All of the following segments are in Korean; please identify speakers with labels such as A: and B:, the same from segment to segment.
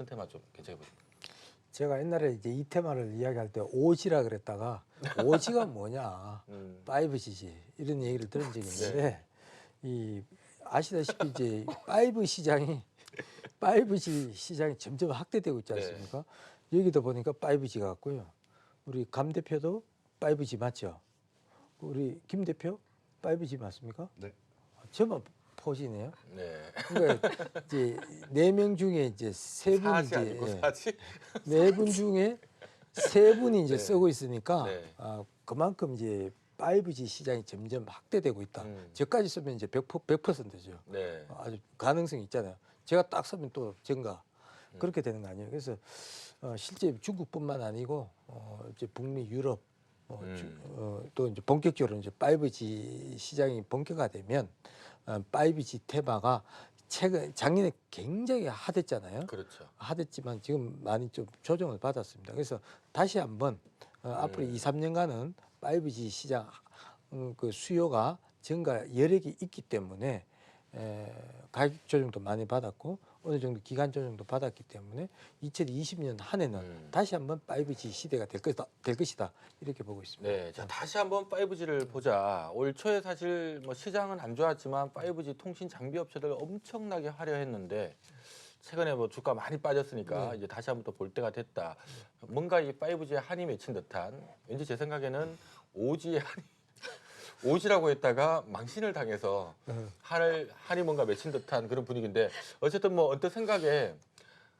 A: 어떤 테마 좀 괜찮게 보십니까?
B: 제가 옛날에 이제 이 테마를 이야기할 때 오지라 그랬다가 오지가 뭐냐, 5G지 이런 얘기를 들은 적이 있는데 이 아시다시피 이제 5G 시장이 점점 확대되고 있지 않습니까? 여기도 보니까 5G 같고요. 우리 감 대표도 5G 맞죠? 우리 김 대표 5G 맞습니까?
C: 네.
B: 저만 포지네요.
A: 네.
B: 그러니까 이제 4명 중에 이제 3분이
A: 사지 아니고 사지?
B: 4분 중에 3분이 이제 쓰고 있으니까
A: 네.
B: 그만큼 이제 5G 시장이 점점 확대되고 있다. 저까지 쓰면 이제 100%죠.
A: 네.
B: 아주 가능성이 있잖아요. 제가 딱 쓰면 또 증가. 그렇게 되는 거 아니에요. 그래서 실제 중국뿐만 아니고 이제 북미, 유럽 또 이제 본격적으로 이제 5G 시장이 본격화되면 5G 테마가 작년에 굉장히 핫했잖아요.
A: 그렇죠.
B: 핫했지만 지금 많이 좀 조정을 받았습니다. 그래서 다시 한번 앞으로 2, 3년간은 5G 시장 그 수요가 증가 여력이 있기 때문에 가격 조정도 많이 받았고 어느 정도 기간 조정도 받았기 때문에 2020년 한 해는 다시 한번 5G 시대가 될 것이다 이렇게 보고 있습니다.
A: 네, 자 다시 한번 5G를 보자. 올 초에 사실 뭐 시장은 안 좋았지만 5G 통신 장비 업체들 엄청나게 화려했는데 최근에 뭐 주가 많이 빠졌으니까 이제 다시 한번 또 볼 때가 됐다. 뭔가 이 5G에 한이 맺힌 듯한 왠지 제 생각에는 5G에 한이 5G라고 했다가 망신을 당해서 한이 뭔가 맺힌 듯한 그런 분위기인데 어쨌든 뭐 언뜻 생각에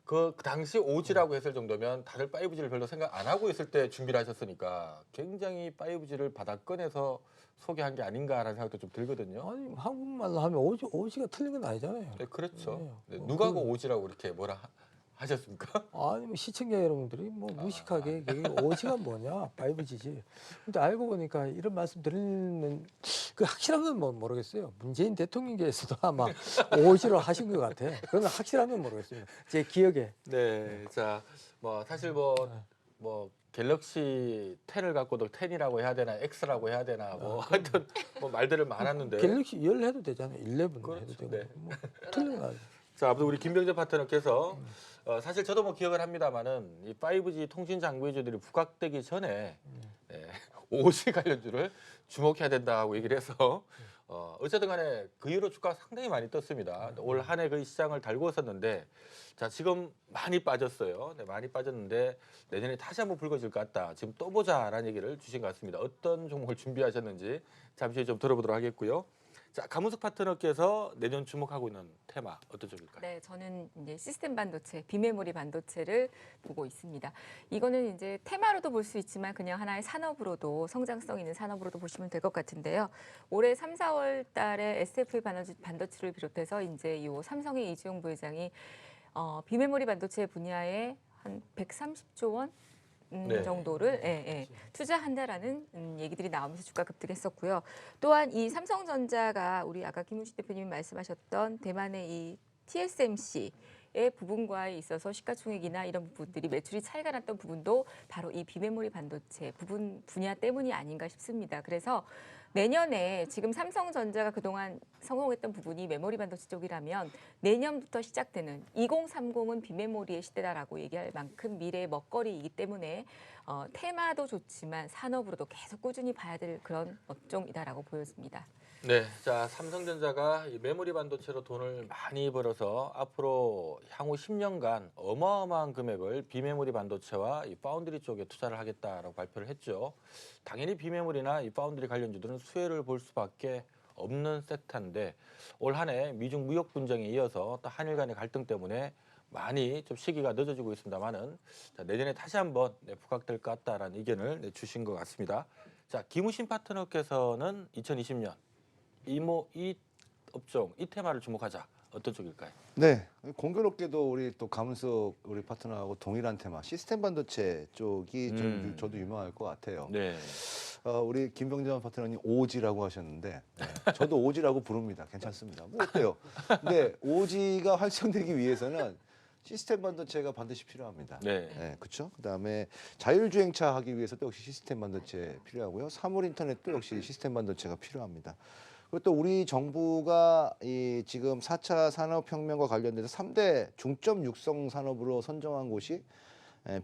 A: 그 당시 5G라고 했을 정도면 다들 5G를 별로 생각 안 하고 있을 때 준비를 하셨으니까 굉장히 5G를 바닥권에서 소개한 게 아닌가라는 생각도 좀 들거든요.
B: 아니 한국말로 하면 오지가 틀린 건 아니잖아요.
A: 네, 그렇죠.
B: 네.
A: 네, 누가 그 5G라고 이렇게 뭐라 하셨습니까?
B: 아니 뭐 시청자 여러분들이 뭐 무식하게 그게 오지가 뭐냐 5G지. 근데 알고 보니까 이런 말씀 드리는 그 확실한 건 모르겠어요. 문재인 대통령께서도 아마 오지로 하신 것 같아. 그건 확실한 건 모르겠습니다. 제 기억에.
A: 네, 자, 뭐 사실 뭐 갤럭시 10을 갖고도 10이라고 해야 되나, X라고 해야 되나, 뭐 하여튼 뭐 말들을 많았는데.
B: 갤럭시 10 해도 되잖아요. 11
A: 그렇죠.
B: 해도 되고.
A: 네.
B: 뭐 틀린 건 아니죠.
A: 자, 아무튼 우리 김병재 파트너께서 사실 저도 뭐 기억을 합니다만은 이 5G 통신 장비주들이 부각되기 전에 5G 관련주를 주목해야 된다고 얘기를 해서 어쨌든 간에 그 이후로 주가가 상당히 많이 떴습니다. 올 한 해 그 시장을 달고 있었는데 자 지금 많이 빠졌어요. 네, 많이 빠졌는데 내년에 다시 한번 불거질 것 같다. 지금 또 보자라는 얘기를 주신 것 같습니다. 어떤 종목을 준비하셨는지 잠시 후에 좀 들어보도록 하겠고요. 자, 강문석 파트너께서 내년 주목하고 있는 테마 어떤 쪽일까요?
D: 네, 저는 이제 시스템 반도체, 비메모리 반도체를 보고 있습니다. 이거는 이제 테마로도 볼 수 있지만 그냥 하나의 산업으로도 성장성 있는 산업으로도 보시면 될 것 같은데요. 올해 3, 4월 달에 SFA 반도체를 비롯해서 이제 이 삼성의 이주용 부회장이 비메모리 반도체 분야에 한 130조 원 정도를 투자한다라는 얘기들이 나오면서 주가 급등했었고요. 또한 이 삼성전자가 우리 아까 김우식 대표님이 말씀하셨던 대만의 이 TSMC의 부분과에 있어서 시가총액이나 이런 부분들이 매출이 차이가 났던 부분도 바로 이 비메모리 반도체 분야 때문이 아닌가 싶습니다. 그래서 내년에 지금 삼성전자가 그동안 성공했던 부분이 메모리 반도체 쪽이라면 내년부터 시작되는 2030은 비메모리의 시대다라고 얘기할 만큼 미래의 먹거리이기 때문에 테마도 좋지만 산업으로도 계속 꾸준히 봐야 될 그런 업종이다라고 보여집니다.
A: 네, 자 삼성전자가 이 메모리 반도체로 돈을 많이 벌어서 앞으로 향후 10년간 어마어마한 금액을 비메모리 반도체와 이 파운드리 쪽에 투자를 하겠다라고 발표를 했죠. 당연히 비메모리나 이 파운드리 관련주들은 수혜를 볼 수밖에 없는 섹터인데 올 한 해 미중 무역 분쟁에 이어서 또 한일 간의 갈등 때문에 많이 좀 시기가 늦어지고 있습니다만은 내년에 다시 한번 부각될 것 같다라는 의견을 주신 것 같습니다. 자 김우신 파트너께서는 2020년 이 업종, 이 테마를 주목하자. 어떤 쪽일까요?
C: 네, 공교롭게도 우리 또 강문석 우리 파트너하고 동일한 테마 시스템 반도체 쪽이 저도 유명할 것 같아요.
A: 네.
C: 우리 김병재 파트너님 오지라고 하셨는데 저도 오지라고 부릅니다. 괜찮습니다. 뭐 어때요? 근데 오지가 활성되기 위해서는 시스템 반도체가 반드시 필요합니다.
A: 네.
C: 그렇죠. 그다음에 자율주행차 하기 위해서도 역시 시스템 반도체 필요하고요. 사물 인터넷도 역시 시스템 반도체가 필요합니다. 그리고 또 우리 정부가 이 지금 4차 산업혁명과 관련돼서 3대 중점 육성 산업으로 선정한 곳이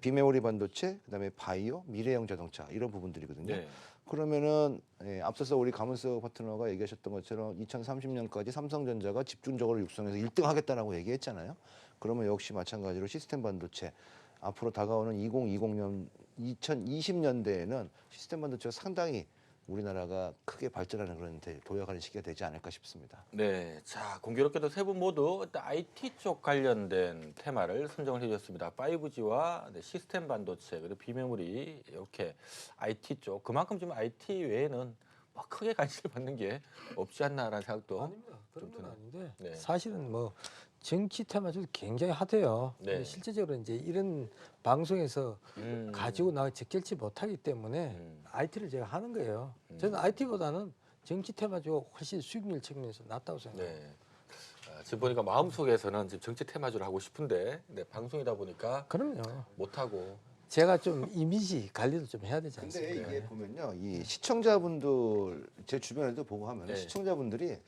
C: 비메모리 반도체, 그다음에 바이오, 미래형 자동차 이런 부분들이거든요.
A: 네.
C: 그러면은 앞서서 우리 가문석 파트너가 얘기하셨던 것처럼 2030년까지 삼성전자가 집중적으로 육성해서 1등 하겠다라고 얘기했잖아요. 그러면 역시 마찬가지로 시스템 반도체 앞으로 다가오는 2020년대에는 시스템 반도체가 상당히 우리나라가 크게 발전하는 그런 도약하는 시기가 되지 않을까 싶습니다.
A: 네, 자 공교롭게도 세 분 모두 일단 IT 쪽 관련된 테마를 선정을 해주셨습니다. 5G와 시스템 반도체 그리고 비메모리 이렇게 IT 쪽 그만큼 지금 IT 외에는 뭐 크게 관심을 받는 게 없지 않나라는 생각도
B: 아닙니다. 그런 건
A: 드네요.
B: 아닌데
A: 네.
B: 사실은 뭐 정치 테마도 굉장히 핫해요.
A: 네.
B: 근데 실제적으로 이제 이런 방송에서 가지고 나가 적절치 못하기 때문에 IT를 제가 하는 거예요. 저는 IT보다는 정치 테마주가 훨씬 수익률 측면에서 낫다고 생각해요.
A: 네. 지금 보니까 마음속에서는 지금 정치 테마주를 하고 싶은데 네, 방송이다 보니까
B: 그럼요.
A: 못하고
B: 제가 좀 이미지 관리도 좀 해야 되지
C: 근데
B: 않습니까?
C: 이게 보면요, 이 시청자분들 제 주변에도 보고 하면
A: 네.
C: 시청자분들이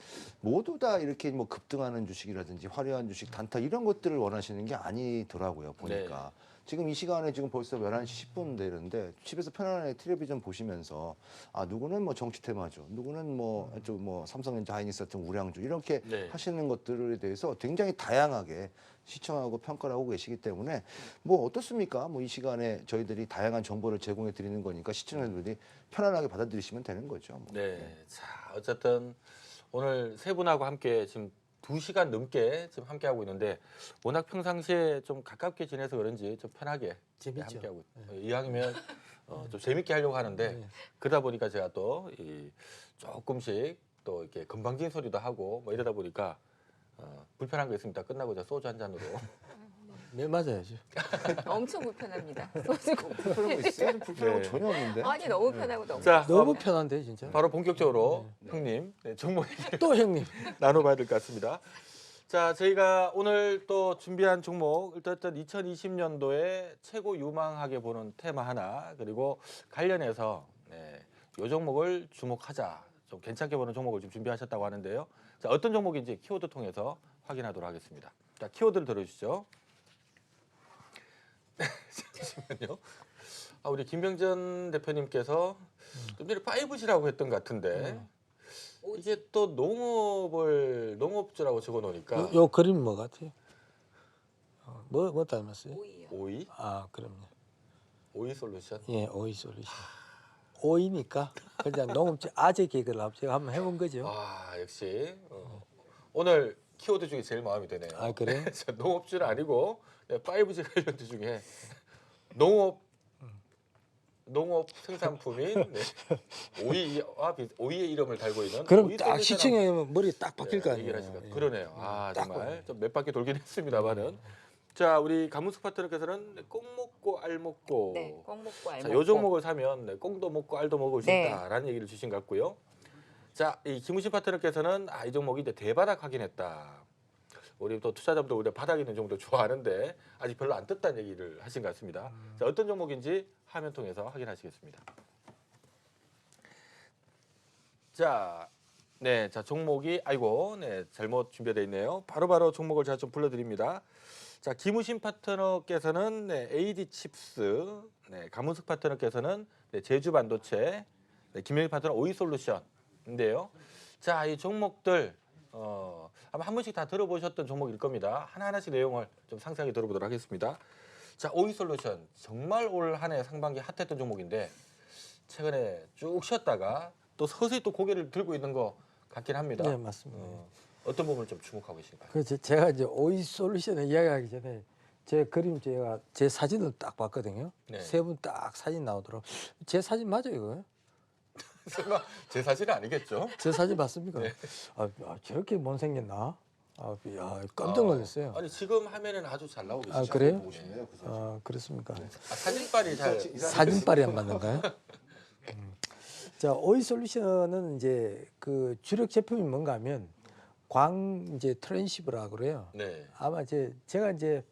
C: 모두 다 이렇게 뭐 급등하는 주식이라든지 화려한 주식, 단타 이런 것들을 원하시는 게 아니더라고요. 보니까 지금 이 시간에 지금 벌써 11시 10분 되는데 집에서 편안하게 텔레비전 보시면서 아 누구는 뭐 정치 테마주, 누구는 뭐 삼성전자 하이닉스 같은 우량주 이렇게
A: 네.
C: 하시는 것들에 대해서 굉장히 다양하게 시청하고 평가를 하고 계시기 때문에 뭐 어떻습니까? 뭐 이 시간에 저희들이 다양한 정보를 제공해 드리는 거니까 시청자들이 편안하게 받아들이시면 되는 거죠. 뭐.
A: 네. 자, 어쨌든 오늘 세 분하고 함께 지금 2시간 넘게 지금 함께 하고 있는데 워낙 평상시에 좀 가깝게 지내서 그런지 좀 편하게
B: 재밌죠.
A: 함께 하고 이왕이면 좀 재밌게 하려고 하는데
B: 네.
A: 그러다 보니까 제가 또 조금씩 또 이렇게 건방진 소리도 하고 뭐 이러다 보니까 불편한 거 있습니다. 끝나고 저 소주 한 잔으로
B: 네, 맞아야죠.
D: 엄청 불편합니다. 소주
C: 그런 거 있어요? 불편한 거
A: 네.
C: 전혀 없는데.
D: 아니 너무 편하고 너무.
A: 자
B: 너무 편한데 진짜.
A: 바로 본격적으로 형님 정보
B: 또 형님.
A: 나눠봐야 될 것 같습니다. 자, 저희가 오늘 또 준비한 종목 일단 2020년도에 최고 유망하게 보는 테마 하나 그리고 관련해서 이 종목을 주목하자 좀 괜찮게 보는 종목을 좀 준비하셨다고 하는데요. 자, 어떤 종목인지 키워드 통해서 확인하도록 하겠습니다. 자, 키워드를 들어주시죠. 잠시만요. 우리 김병전 대표님께서 좀 전에 5G라고 했던 것 같은데 이게 또 농업주라고 적어놓으니까
B: 요 그림 뭐 같아요? 뭐 닮았어요?
D: 오이요.
A: 오이?
B: 아, 그럼요.
A: 오이 솔루션?
B: 예, 오이 솔루션. 오이니까 그냥 농업지 아재 개그를 제가 한번 해본 거죠.
A: 역시 오늘 키워드 중에 제일 마음이 드네요.
B: 아, 그래?
A: 농업주는 아니고 5G 관련주 중에 농업 생산품인 오이의 이름을 달고 있는
B: 그럼
A: 오이
B: 딱
A: 솔루션하고
B: 시청에 머리 딱 바뀔 거 아니에요.
A: 얘기를 하시니까
B: 예.
A: 그러네요.
B: 딱
A: 정말
B: 보네.
A: 좀 몇 바퀴 돌긴 했습니다만은 자 우리 가문숙 파트너께서는 꽁 먹고 알 먹고
D: 네, 꽁 먹고 알
A: 자,
D: 먹고.
A: 요 종목을 사면 꽁도 먹고 알도 먹을 수
D: 네.
A: 있다라는 얘기를 주신 것 같고요. 자, 이 김우신 파트너께서는 이 종목이 이제 대바닥 확인했다. 우리 또 투자자분들 우리 바닥 있는 종목도 좋아하는데 아직 별로 안 떴다는 얘기를 하신 것 같습니다. 자, 어떤 종목인지 화면 통해서 확인하시겠습니다. 자, 자 종목이 잘못 준비되어 있네요. 바로바로 종목을 제가 좀 불러드립니다. 자, 김우신 파트너께서는 AD 칩스, 가문숙 파트너께서는 제주 반도체, 김영희 파트너 오이 솔루션인데요. 자, 이 종목들 아마 한 번씩 다 들어보셨던 종목일 겁니다. 하나하나씩 내용을 좀 상세하게 들어보도록 하겠습니다. 자, 오이 솔루션 정말 올 한 해 상반기 핫했던 종목인데 최근에 쭉 쉬었다가 또 서서히 또 고개를 들고 있는 것 같긴 합니다.
B: 네, 맞습니다.
A: 어떤 부분을 좀 주목하고 계신가요?
B: 그래서 제가 이제 오이 솔루션을 이야기하기 전에 제 그림 제가 제 사진을 딱 봤거든요.
A: 네.
B: 세 분 딱 사진 나오더라고. 제 사진 맞아요, 이거?
A: 설마 제 사실은 아니겠죠?
B: 제 사진 맞습니까?
A: 네.
B: 저렇게 못생겼나? 깜짝 놀랐어요.
A: 아니 지금 화면에는 아주 잘 나오고 계시죠?
B: 아, 그래요?
C: 보고 싶네요. 그 사진.
B: 그렇습니까?
A: 사진빨이 잘
B: 사진빨이 안 맞는가요? 자, 오이 솔루션은 이제 그 주력 제품이 뭔가 하면 이제 트랜시버라고 그래요.
A: 네.
B: 아마 제가 이제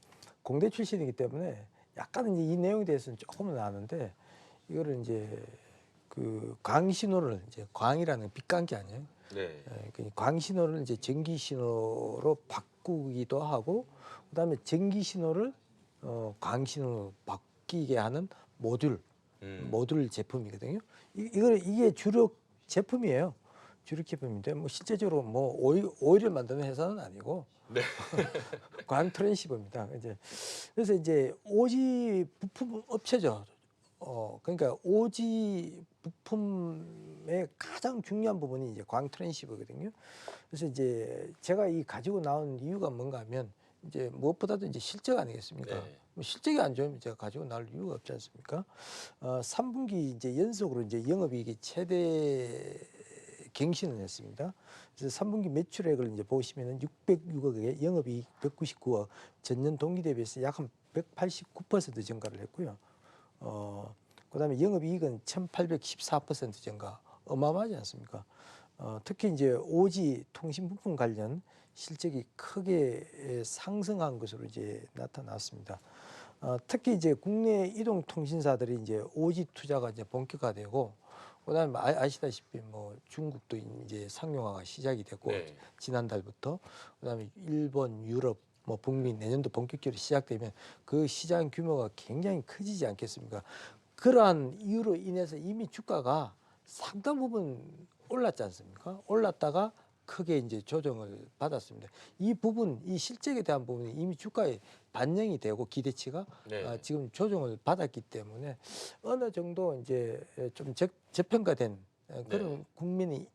B: 공대 출신이기 때문에 약간 이제 이 내용에 대해서는 조금은 아는데 이거를 이제 그 광신호를 이제 광이라는 빛광기 아니에요?
A: 네.
B: 그 광신호를 이제 전기 신호로 바꾸기도 하고, 그다음에 전기 신호를 광신호로 바뀌게 하는 모듈 제품이거든요. 이게 주력 제품이에요. 주력 제품인데 뭐 실제적으로 뭐 오일을 만드는 회사는 아니고
A: 네.
B: 광 트랜시버입니다. 그래서 이제 오지 부품 업체죠. 그러니까 오지 부품의 가장 중요한 부분이 이제 광 트랜시버거든요. 그래서 이제 제가 이 가지고 나온 이유가 뭔가 하면 이제 무엇보다도 이제 실적 아니겠습니까?
A: 네.
B: 뭐 실적이 안 좋으면 제가 가지고 나올 이유가 없지 않습니까? 3분기 이제 연속으로 이제 영업이익이 최대 갱신을 했습니다. 그래서 3분기 매출액을 이제 보시면은 606억에 영업이익 199억, 전년 동기 대비해서 약 한 189% 증가를 했고요. 그다음에 영업이익은 1,814% 증가, 어마어마하지 않습니까? 특히 이제 오지 통신 부품 관련 실적이 크게 상승한 것으로 이제 나타났습니다. 특히 이제 국내 이동 통신사들이 이제 오지 투자가 이제 본격화되고, 그다음에 아시다시피 뭐 중국도 이제 상용화가 시작이 됐고
A: 네.
B: 지난달부터, 그다음에 일본, 유럽, 뭐 북미 내년도 본격적으로 시작되면 그 시장 규모가 굉장히 커지지 않겠습니까? 그러한 이유로 인해서 이미 주가가 상당 부분 올랐지 않습니까? 올랐다가 크게 이제 조정을 받았습니다. 이 부분, 이 실적에 대한 부분이 이미 주가에 반영이 되고 기대치가
A: 네.
B: 지금 조정을 받았기 때문에 어느 정도 이제 좀 저평가된 그런
A: 네.
B: 국민이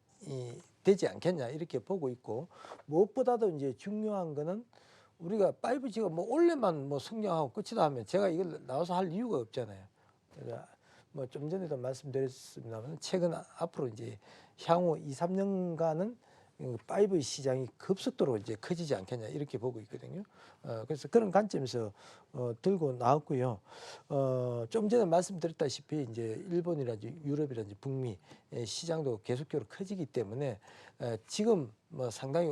B: 되지 않겠냐 이렇게 보고 있고, 무엇보다도 이제 중요한 거는 우리가 5G가 뭐 올해만 뭐 성장하고 끝이다 하면 제가 이걸 나와서 할 이유가 없잖아요. 뭐 좀 전에도 말씀드렸습니다만 최근 앞으로 이제 향후 2, 3년간은 5G 시장이 급속도로 이제 커지지 않겠냐 이렇게 보고 있거든요. 그래서 그런 관점에서 들고 나왔고요. 좀 전에 말씀드렸다시피 이제 일본이라든지 유럽이라든지 북미 시장도 계속적으로 커지기 때문에 지금 뭐 상당히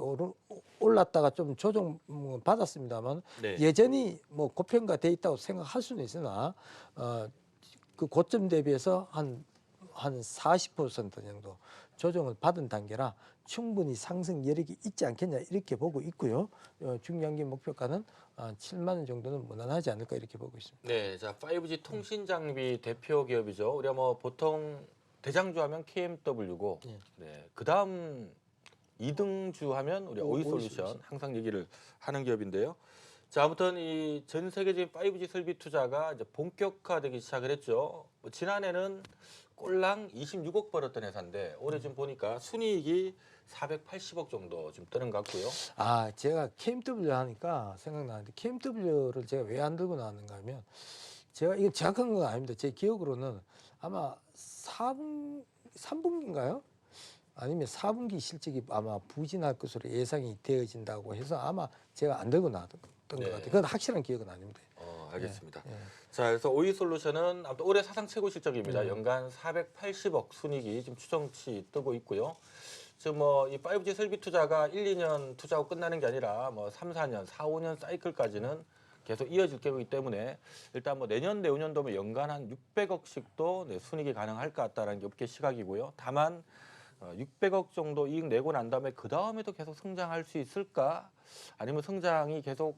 B: 올랐다가 좀 조정 받았습니다만
A: 네.
B: 여전히 뭐 고평가돼 있다고 생각할 수는 있으나 그 고점 대비해서 한 40% 정도 조정을 받은 단계라 충분히 상승 여력이 있지 않겠냐 이렇게 보고 있고요. 중량기 목표가는 7만 원 정도는 무난하지 않을까 이렇게 보고 있습니다.
A: 네, 자 5G 통신 장비 대표 기업이죠. 우리가 뭐 보통 대장주하면 KMW고,
B: 예.
A: 네, 그 다음 2등주 하면 우리 오이솔루션
B: 오이솔루션.
A: 항상 얘기를 하는 기업인데요. 자, 아무튼 이 전 세계적인 5G 설비 투자가 이제 본격화되기 시작을 했죠. 뭐 지난해는 꼴랑 26억 벌었던 회사인데 올해 지금 보니까 순이익이 480억 정도 좀 뜨는 것 같고요.
B: 제가 KMW 하니까 생각나는데 KMW를 제가 왜 안 들고 나왔는가 하면 제가 이건 정확한 건 아닙니다. 제 기억으로는 아마 3분기인가요? 아니면 4분기 실적이 아마 부진할 것으로 예상이 되어진다고 해서 아마 제가 안 들고 나왔던 것
A: 네.
B: 같아요. 그건 확실한 기억은 아닙니다.
A: 알겠습니다.
B: 예.
A: 자, 그래서 오이솔루션은 아무튼 올해 사상 최고 실적입니다.
B: 네.
A: 연간 480억 순이익이 지금 추정치 뜨고 있고요. 지금 뭐 이 5G 설비 투자가 1, 2년 투자하고 끝나는 게 아니라 뭐 3, 4년, 4, 5년 사이클까지는 계속 이어질 거기 때문에 일단 뭐 내년, 내후년도면 연간 한 600억씩도 순이익이 가능할 것 같다라는 게 업계 시각이고요. 다만 600억 정도 이익 내고 난 다음에 그 다음에도 계속 성장할 수 있을까? 아니면 성장이 계속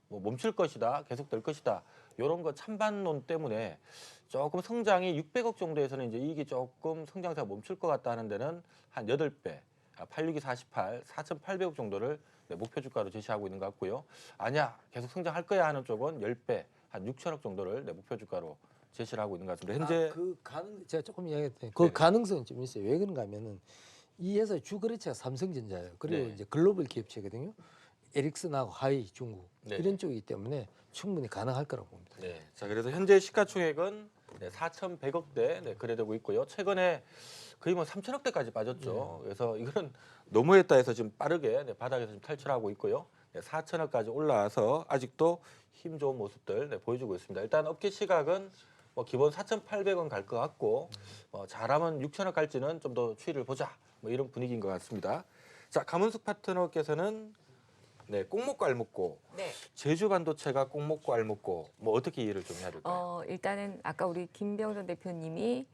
A: 뭐 멈출 것이다, 계속될 것이다. 이런 거 찬반론 때문에 조금 성장이 600억 정도에서는 이제 이익이 조금 성장세가 멈출 것 같다 하는 데는 한 8배, 862 48, 4,800억 정도를 목표 주가로 제시하고 있는 것 같고요. 아니야, 계속 성장할 거야 하는 쪽은 10배, 한 6천억 정도를 목표 주가로 제시를 하고 있는 것 같습니다. 현재
B: 제가 조금 이야기했더니 그
A: 네네.
B: 가능성은 좀 있어요. 왜 그런가 하면은 이 회사의 주거래처가 삼성전자예요. 그리고
A: 네.
B: 이제 글로벌 기업체거든요. 에릭슨하고 하이 중국
A: 네.
B: 이런 쪽이기 때문에 충분히 가능할 거라고 봅니다.
A: 네. 자, 그래서 현재 시가총액은 4,100억대 거래되고 있고요. 최근에 거의 뭐 3천억대까지 빠졌죠. 그래서 이거는 너무했다 해서 지금 빠르게 바닥에서 좀 탈출하고 있고요. 4천억까지 올라와서 아직도 힘 좋은 모습들 보여주고 있습니다. 일단 업계 시각은 뭐 기본 4,800원 갈 것 같고 잘하면 6천억 갈지는 좀 더 추이를 보자. 뭐 이런 분위기인 것 같습니다. 자, 강문숙 파트너께서는 꼭 먹고 알 먹고
D: 네.
A: 제주 반도체가 꼭 먹고 알 먹고 뭐 어떻게 이해를 좀 해야 될까요?
D: 일단은 아까 우리 김병전 대표님이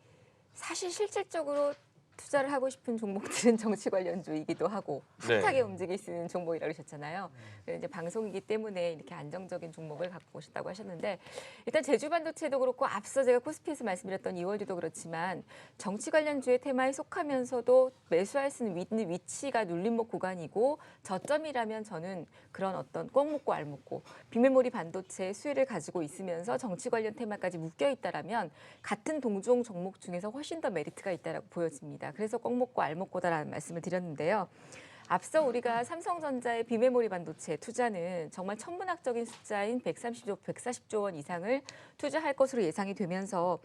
D: 사실 실질적으로 투자를 하고 싶은 종목들은 정치 관련주이기도 하고
A: 네.
D: 핫하게 움직일 수 있는 종목이라고 하셨잖아요. 이제 방송이기 때문에 이렇게 안정적인 종목을 갖고 오셨다고 하셨는데 일단 제주반도체도 그렇고 앞서 제가 코스피에서 말씀드렸던 이월주도 그렇지만 정치 관련주의 테마에 속하면서도 매수할 수 있는 위치가 눌림목 구간이고 저점이라면 저는 그런 어떤 꼭 먹고 알 먹고 비메모리 반도체 수혜를 가지고 있으면서 정치 관련 테마까지 묶여 있다라면 같은 동종 종목 중에서 훨씬 더 메리트가 있다라고 보여집니다. 그래서 꼭 먹고 알 먹고다라는 말씀을 드렸는데요. 앞서 우리가 삼성전자의 비메모리 반도체 투자는 정말 천문학적인 숫자인 140조 원 이상을 투자할 것으로 예상이 되면서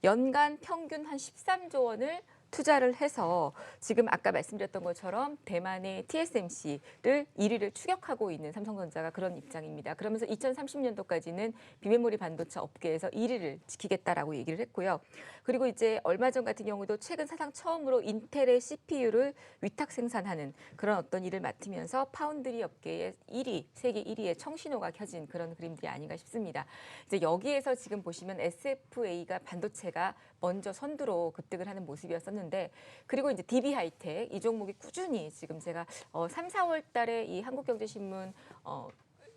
D: 연간 평균 한 13조 원을 투자를 해서 지금 아까 말씀드렸던 것처럼 대만의 TSMC를 1위를 추격하고 있는 삼성전자가 그런 입장입니다. 그러면서 2030년도까지는 비메모리 반도체 업계에서 1위를 지키겠다라고 얘기를 했고요. 그리고 이제 얼마 전 같은 경우도 최근 사상 처음으로 인텔의 CPU를 위탁 생산하는 그런 어떤 일을 맡으면서 파운드리 업계의 1위, 세계 1위의 청신호가 켜진 그런 그림들이 아닌가 싶습니다. 이제 여기에서 지금 보시면 SFA가 반도체가 먼저 선두로 급등을 하는 모습이었었는데 그리고 이제 DB 하이텍 이 종목이 꾸준히 지금 제가 3, 4월 달에 이 한국경제신문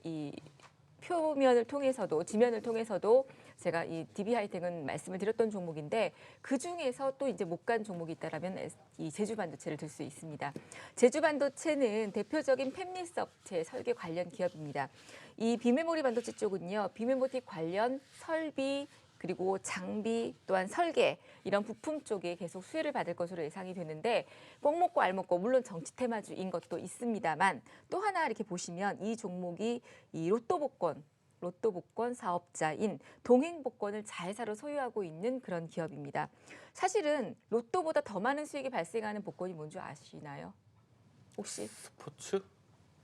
D: 이 표면을 통해서도 지면을 통해서도 제가 이 DB 하이텍은 말씀을 드렸던 종목인데 그 중에서 또 이제 못 간 종목이 있다라면 이 제주반도체를 들 수 있습니다. 제주반도체는 대표적인 팹리스 업체 설계 관련 기업입니다. 이 비메모리 반도체 쪽은요, 비메모리 관련 설비 그리고 장비 또한 설계 이런 부품 쪽에 계속 수혜를 받을 것으로 예상이 되는데 꼭 먹고 알 먹고 물론 정치 테마주인 것도 있습니다만 또 하나 이렇게 보시면 이 종목이 이 로또 복권 사업자인 동행복권을 자회사로 소유하고 있는 그런 기업입니다. 사실은 로또보다 더 많은 수익이 발생하는 복권이 뭔지 아시나요? 혹시?
A: 스포츠?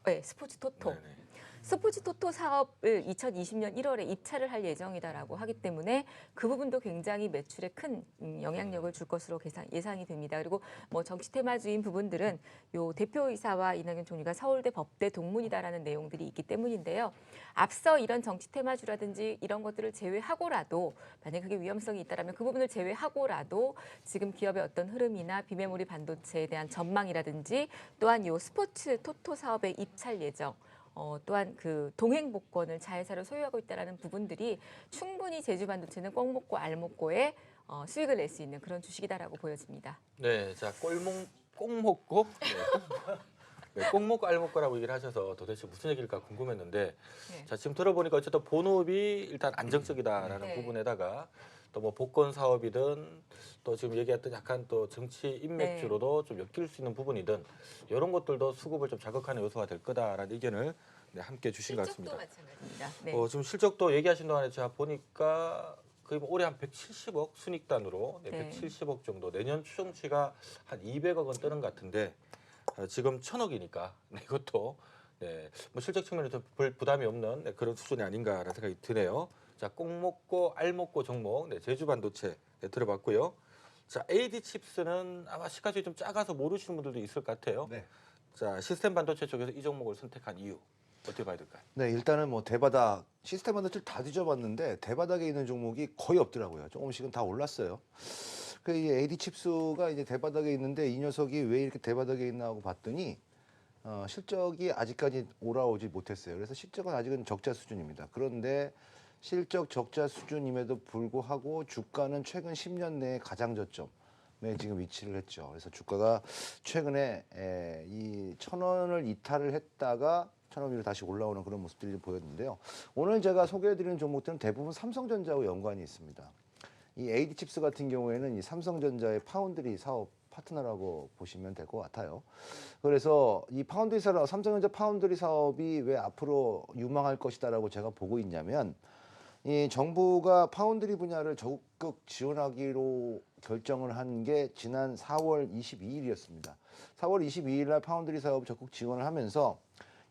D: 네, 스포츠 토토.
A: 네네.
D: 스포츠 토토 사업을 2020년 1월에 입찰을 할 예정이다라고 하기 때문에 그 부분도 굉장히 매출에 큰 영향력을 줄 것으로 예상이 됩니다. 그리고 뭐 정치 테마주인 부분들은 요 대표이사와 이낙연 총리가 서울대 법대 동문이다라는 내용들이 있기 때문인데요. 앞서 이런 정치 테마주라든지 이런 것들을 제외하고라도 만약 그게 위험성이 있다라면 그 부분을 제외하고라도 지금 기업의 어떤 흐름이나 비메모리 반도체에 대한 전망이라든지 또한 요 스포츠 토토 사업의 입찰 예정 또한 그 동행 복권을 자회사로 소유하고 있다는 부분들이 충분히 제주반도체는 꼭 먹고 알 먹고의 수익을 낼 수 있는 그런 주식이다라고 보여집니다.
A: 네, 자 꼭 먹고 꼭 먹고 알 먹고라고 얘기를 하셔서 도대체 무슨 얘기일까 궁금했는데
D: 네.
A: 자 지금 들어보니까 어쨌든 본업이 일단 안정적이다라는
D: 네.
A: 부분에다가 또 뭐 복권 사업이든 또 지금 얘기했던 약간 또 정치 인맥주로도 좀 엮일 수 있는 부분이든 이런 것들도 수급을 좀 자극하는 요소가 될 거다라는 의견을 네, 함께 주신 것
D: 실적도
A: 같습니다.
D: 마찬가지입니다. 네.
A: 지금 실적도 얘기하신 동안에 제가 보니까 거의 뭐 올해 한 170억 순익단으로
D: 네.
A: 170억 정도 내년 추정치가 한 200억 원 뜨는 것 같은데 지금 1,000억이니까 이것도 네, 뭐 실적 측면에서 별 부담이 없는 네, 그런 수준이 아닌가라는 생각이 드네요. 자, 꼭 먹고 알 먹고 종목 네, 제주반도체 네, 들어봤고요. 자, AD 칩스는 아마 시가총이 좀 작아서 모르시는 분들도 있을 것 같아요.
C: 네.
A: 자, 시스템 반도체 쪽에서 이 종목을 선택한 이유 어떻게 봐야 될까요?
C: 네, 일단은 뭐 대바닥 시스템 반도체를 다 뒤져봤는데 대바닥에 있는 종목이 거의 없더라고요. 조금씩은 다 올랐어요. 그 이 AD 칩스가 이제 대바닥에 있는데 이 녀석이 왜 이렇게 대바닥에 있나 하고 봤더니 실적이 아직까지 올라오지 못했어요. 그래서 실적은 아직은 적자 수준입니다. 그런데 실적 적자 수준임에도 불구하고 주가는 최근 10년 내에 가장 저점에 지금 위치를 했죠. 그래서 주가가 최근에 이 1,000원을 이탈을 했다가 1,000원 위로 다시 올라오는 그런 모습들이 보였는데요. 오늘 제가 소개해드리는 종목들은 대부분 삼성전자와 연관이 있습니다. 이 AD 칩스 같은 경우에는 이 삼성전자의 파운드리 사업 파트너라고 보시면 될 것 같아요. 그래서 이 파운드리 사업, 삼성전자 파운드리 사업이 왜 앞으로 유망할 것이다라고 제가 보고 있냐면 이 정부가 파운드리 분야를 적극 지원하기로 결정을 한 게 지난 4월 22일이었습니다. 4월 22일 날 파운드리 사업 적극 지원을 하면서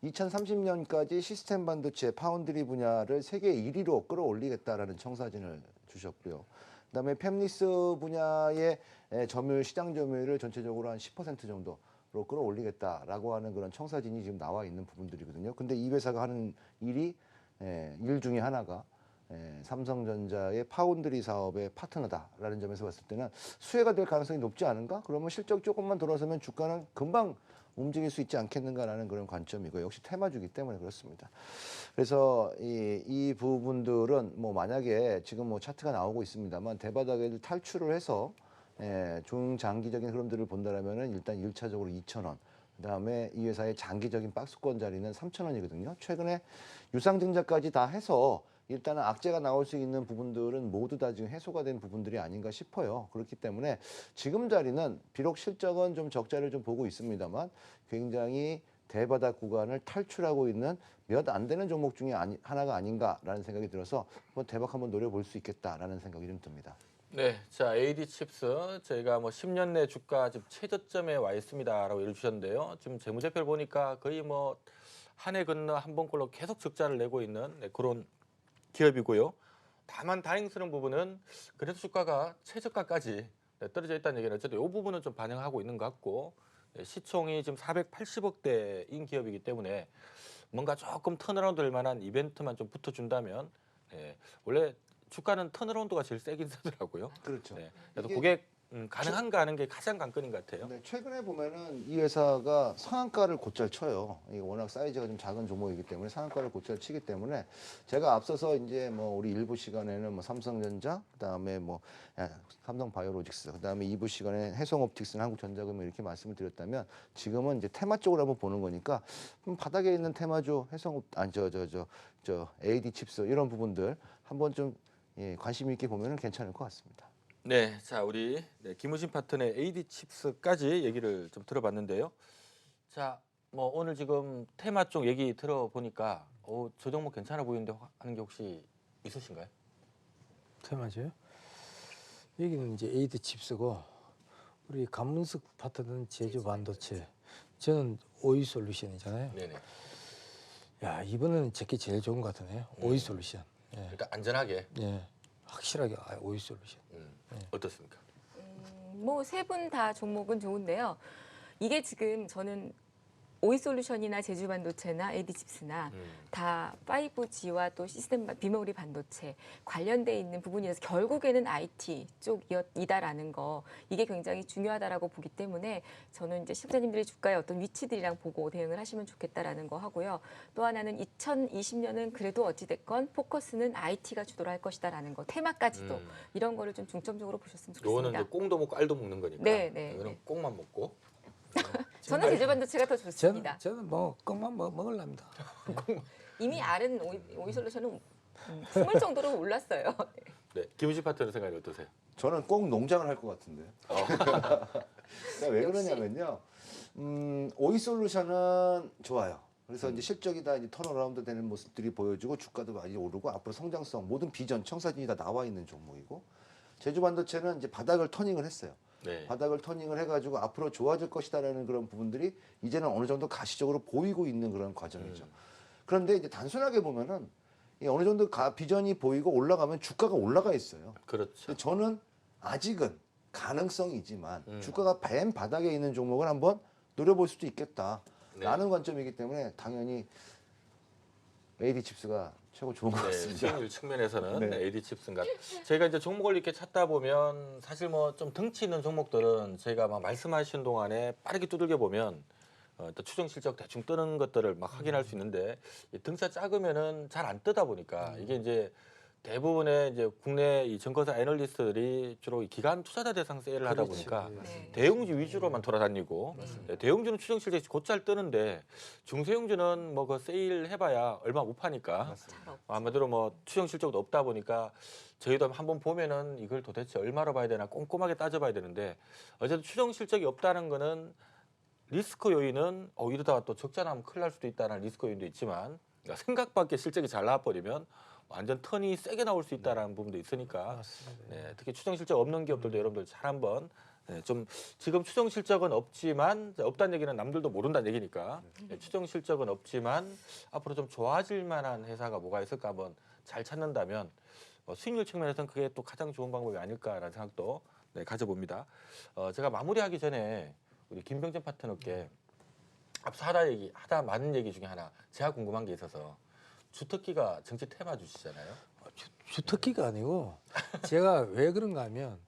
C: 2030년까지 시스템 반도체 파운드리 분야를 세계 1위로 끌어올리겠다라는 청사진을 주셨고요. 그다음에 팹리스 분야의 점유율, 시장 점유율을 전체적으로 한 10% 정도로 끌어올리겠다라고 하는 그런 청사진이 지금 나와 있는 부분들이거든요. 근데 이 회사가 하는 일이 일 중에 하나가 삼성전자의 파운드리 사업의 파트너다라는 점에서 봤을 때는 수혜가 될 가능성이 높지 않은가? 그러면 실적 조금만 돌아서면 주가는 금방 움직일 수 있지 않겠는가라는 그런 관점이고 역시 테마주기 때문에 그렇습니다. 그래서 이 부분들은 뭐 만약에 지금 뭐 차트가 나오고 있습니다만 대바닥을 탈출을 해서 중장기적인 흐름들을 본다라면은 일단 1차적으로 2,000원, 그다음에 이 회사의 장기적인 박스권 자리는 3,000원이거든요. 최근에 유상증자까지 다 해서 일단은 악재가 나올 수 있는 부분들은 모두 다 지금 해소가 된 부분들이 아닌가 싶어요. 그렇기 때문에 지금 자리는 비록 실적은 좀 적자를 좀 보고 있습니다만 굉장히 대바닥 구간을 탈출하고 있는 몇 안 되는 종목 중에 하나가 아닌가라는 생각이 들어서 한번 대박 한번 노려볼 수 있겠다라는 생각이 좀 듭니다.
A: 네, 자 AD 칩스 저희가 뭐 10년 내 주가 지금 최저점에 와 있습니다라고 예를 주셨는데요. 지금 재무제표를 보니까 거의 뭐 한 해 건너 한 번꼴로 계속 적자를 내고 있는 그런 기업이고요. 다만 다행스러운 부분은 그래도 주가가 최저가까지 떨어져 있다는 얘기는 어쨌든 이 부분은 좀 반영하고 있는 것 같고 시총이 지금 480억대인 기업이기 때문에 뭔가 조금 턴어라운드 될 만한 이벤트만 좀 붙어준다면 원래 주가는 턴어라운드가 제일 세긴 세더라고요.
C: 그렇죠.
A: 그래서
C: 이게
A: 그게 가능한가 하는 게 가장 관건인 것 같아요.
C: 네, 최근에 보면은 이 회사가 상한가를 곧잘 쳐요. 이게 워낙 사이즈가 좀 작은 종목이기 때문에 상한가를 곧잘 치기 때문에 제가 앞서서 이제 뭐 우리 1부 시간에는 뭐 삼성전자, 그다음에 뭐 삼성바이오로직스, 그다음에 2부 시간에 해성옵틱스나 한국전자금융 이렇게 말씀을 드렸다면 지금은 이제 테마 쪽으로 한번 보는 거니까 바닥에 있는 테마주 AD 칩스 이런 부분들 한번 좀 관심 있게 보면은 괜찮을 것 같습니다.
A: 네, 자 우리 김우신 파트너의 AD 칩스까지 얘기를 좀 들어봤는데요. 자, 뭐 오늘 지금 테마 쪽 얘기 들어보니까 저 종목 괜찮아 보이는데 하는 게 혹시 있으신가요?
B: 테마죠. 여기는 이제 에이드 칩스고 우리 감문석 파트너는 제주 반도체, 저는 오이 솔루션이잖아요.
A: 네네.
B: 야, 이번에는 제게 제일 좋은 것 같으네요. 오이 솔루션. 예.
A: 일단 안전하게.
B: 예. 확실하게 오이 솔루션.
A: 어떻습니까?
D: 뭐 세 분 다 종목은 좋은데요. 이게 지금 저는 오이솔루션이나 제주반도체나 AD칩스나 다 5G와 또 시스템 비메모리 반도체 관련돼 있는 부분이라서 결국에는 IT 쪽이다라는 거 이게 굉장히 중요하다라고 보기 때문에 저는 이제 실장님들이 주가의 어떤 위치들이랑 보고 대응을 하시면 좋겠다라는 거 하고요. 또 하나는 2020년은 그래도 어찌됐건 포커스는 IT가 주도를 할 것이다라는 거 테마까지도 이런 거를 좀 중점적으로 보셨으면
A: 요거는
D: 좋겠습니다.
A: 이제 꽁도 먹고 알도 먹는 거니까.
D: 네, 네,
A: 이거는
D: 네.
A: 꽁만 먹고.
D: 저는 제주반도체가 더 좋습니다.
B: 저는 뭐 껌만 먹으랍니다.
D: 이미 알은 오이솔루션은 품을 정도로 올랐어요.
A: 네, 김우신 파트너 생각이 어떠세요?
C: 저는 꼭 농장을 할 것 같은데요. 그러니까 왜
D: 역시.
C: 그러냐면요. 오이 솔루션은 좋아요. 그래서 이제 실적이 다 이제 턴어라운드 되는 모습들이 보여지고 주가도 많이 오르고 앞으로 성장성 모든 비전 청사진이 다 나와 있는 종목이고 제주 반도체는 이제 바닥을 터닝을 했어요.
A: 네.
C: 바닥을 터닝을 해가지고 앞으로 좋아질 것이다라는 그런 부분들이 이제는 어느 정도 가시적으로 보이고 있는 그런 과정이죠. 그런데 이제 단순하게 보면은 이 어느 정도 비전이 보이고 올라가면 주가가 올라가 있어요.
A: 그렇죠.
C: 근데 저는 아직은 가능성이지만 주가가 맨 바닥에 있는 종목을 한번 노려볼 수도 있겠다라는 관점이기 때문에 당연히 AD 칩스가 최고 좋은 것
A: 네,
C: 같습니다.
A: 수익률 측면에서는
C: 네.
A: AD 칩스인가. 저희가 이제 종목을 이렇게 찾다 보면 사실 뭐 좀 덩치 있는 종목들은 저희가 막 말씀하시는 동안에 빠르게 두들겨 보면 또 추정 실적 대충 뜨는 것들을 막 확인할 수 있는데 이 등차 작으면은 잘 안 뜨다 보니까 이게 이제 대부분의 이제 국내 이 증권사 애널리스트들이 주로 이 기관 투자자 대상 세일을 하다
B: 그렇죠.
A: 보니까
D: 네.
A: 대형주 위주로만 돌아다니고 대형주는 추정 실적이 곧잘 뜨는데 중소형주는 뭐 그 세일 해봐야 얼마 못 파니까
D: 잘 없-
A: 아마도 뭐 추정 실적도 없다 보니까 저희도 한번 보면은 이걸 도대체 얼마로 봐야 되나 꼼꼼하게 따져봐야 되는데 어쨌든 추정 실적이 없다는 거는 리스크 요인은 이러다가 또 적자 나면 큰일 날 수도 있다는 리스크 요인도 있지만 그러니까 생각밖에 실적이 잘 나와버리면 완전 턴이 세게 나올 수 있다는 부분도 있으니까
B: 맞습니다.
A: 네, 특히 추정 실적 없는 기업들도 여러분들 잘 한번 좀 지금 추정 실적은 없지만 없다는 얘기는 남들도 모른다는 얘기니까 추정 실적은 없지만 앞으로 좀 좋아질 만한 회사가 뭐가 있을까 한번 잘 찾는다면 수익률 측면에서는 그게 또 가장 좋은 방법이 아닐까라는 생각도 가져봅니다. 제가 마무리하기 전에 우리 김병진 파트너께 앞서 하다 많은 얘기 중에 하나 제가 궁금한 게 있어서 주특기가 정치 테마 주시잖아요.
B: 주특기가 아니고 제가 왜 그런가 하면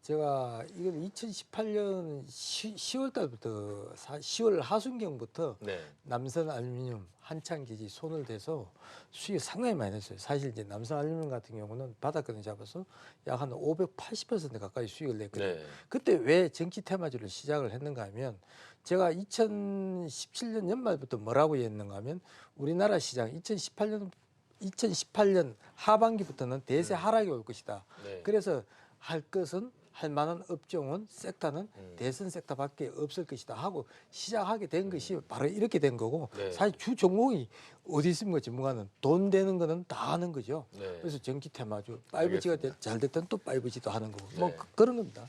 B: 제가 이걸 2018년 10월 달부터 10월 하순경부터
A: 네.
B: 남선 알루미늄 한창 기지 손을 대서 수익 상당히 많이 냈어요. 사실 이제 남선 알루미늄 같은 경우는 바닥권을 잡아서 약 한 580% 가까이 수익을 냈거든요.
A: 네.
B: 그때 왜 정치 테마주를 시작을 했는가 하면 제가 2017년 연말부터 뭐라고 했는가 하면 우리나라 시장 2018년 하반기부터는 대세 하락이 올 것이다.
A: 네.
B: 그래서 할 것은 할 만한 업종은 섹터는
A: 음.
B: 대선 섹터밖에 없을 것이다 하고 시작하게 된 것이 바로 이렇게 된 거고
A: 네.
B: 사실 주 종목이 어디 있습니까? 전문가는 돈 되는 거는 다 하는 거죠.
A: 네.
B: 그래서 정치 테마주 5G가 잘 됐던 또 5G도 하는 거고 뭐
A: 네.
B: 그런 겁니다.